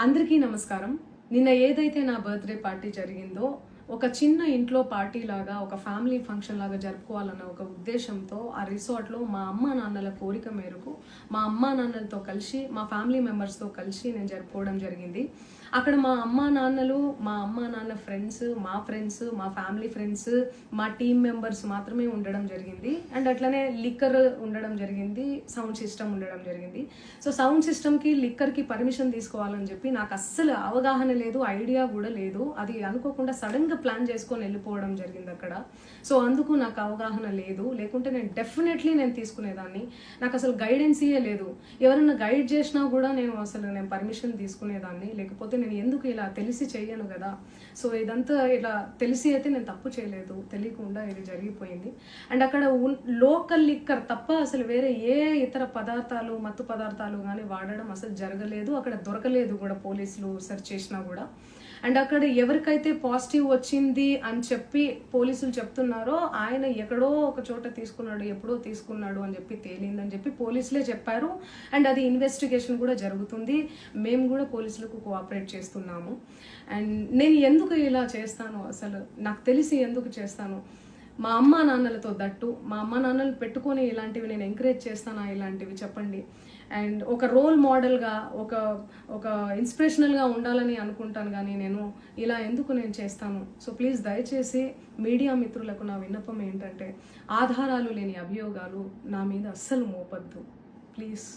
అందరికీ నమస్కారం. నిన్న ఏదైతే నా బర్త్డే పార్టీ జరిగిందో ఒక చిన్న ఇంట్లో పార్టీ లాగా ఒక ఫ్యామిలీ ఫంక్షన్ లాగా జరుపుకోవాలన్న ఒక ఉద్దేశంతో ఆ రిసార్ట్లో మా అమ్మా నాన్నల కోరిక మేరకు మా అమ్మా నాన్నలతో కలిసి మా ఫ్యామిలీ మెంబర్స్తో కలిసి నేను జరుపుకోవడం జరిగింది. అక్కడ మా అమ్మా నాన్నలు, మా అమ్మా నాన్న ఫ్రెండ్స్, మా ఫ్యామిలీ ఫ్రెండ్స్, మా టీమ్ మెంబర్స్ మాత్రమే ఉండడం జరిగింది. అండ్ అట్లనే లిక్కర్ ఉండడం జరిగింది, సౌండ్ సిస్టమ్ ఉండడం జరిగింది. సో సౌండ్ సిస్టమ్కి లిక్కర్కి పర్మిషన్ తీసుకోవాలని చెప్పి నాకు అస్సలు అవగాహన లేదు, ఐడియా కూడా లేదు. అది అనుకోకుండా సడన్గా ప్లాన్ చేసుకొని వెళ్ళిపోవడం జరిగింది అక్కడ. సో అందుకు నాకు అవగాహన లేదు, లేకుంటే నేను డెఫినెట్లీ తీసుకునేదాన్ని. నాకు అసలు గైడెన్సీయే లేదు. ఎవరైనా గైడ్ చేసినా కూడా నేను పర్మిషన్ తీసుకునేదాన్ని, లేకపోతే నేను ఎందుకు ఇలా తెలిసి చెయ్యను కదా. సో ఇదంతా ఇలా తెలిసి అయితే నేను తప్పు చేయలేదు, తెలియకుండా ఇది జరిగిపోయింది. అండ్ అక్కడ లోకల్ లిక్కర్ తప్ప అసలు వేరే ఏ ఇతర పదార్థాలు, మత్తు పదార్థాలు కానీ వాడడం అసలు జరగలేదు. అక్కడ దొరకలేదు కూడా, పోలీసులు సెర్చ్ చేసినా కూడా. అండ్ అక్కడ ఎవరికైతే పాజిటివ్ వచ్చింది అని చెప్పి పోలీసులు చెప్తున్నారో ఆయన ఎక్కడో ఒక చోట తీసుకున్నాడు, ఎప్పుడో తీసుకున్నాడు అని చెప్పి తేలిందని చెప్పి పోలీసులే చెప్పారు. అండ్ అది ఇన్వెస్టిగేషన్ కూడా జరుగుతుంది. మేము కూడా పోలీసులకు కోఆపరేట్ చేస్తున్నాము. అండ్ నేను ఎందుకు ఇలా చేస్తాను, అసలు నాకు తెలిసి ఎందుకు చేస్తాను, మా అమ్మా నాన్నలతో దట్టు మా అమ్మా నాన్నలు పెట్టుకొని ఇలాంటివి నేను ఎంకరేజ్ చేస్తానా, ఇలాంటివి చెప్పండి. అండ్ ఒక రోల్ మోడల్గా, ఒక ఇన్స్పిరేషనల్గా ఉండాలని అనుకుంటాను, కానీ నేను ఇలా ఎందుకు చేస్తాను. సో ప్లీజ్ దయచేసి మీడియా మిత్రులకు నా విన్నపం ఏంటంటే, ఆధారాలు లేని అభియోగాలు నా మీద అస్సలు మోపద్దు ప్లీజ్.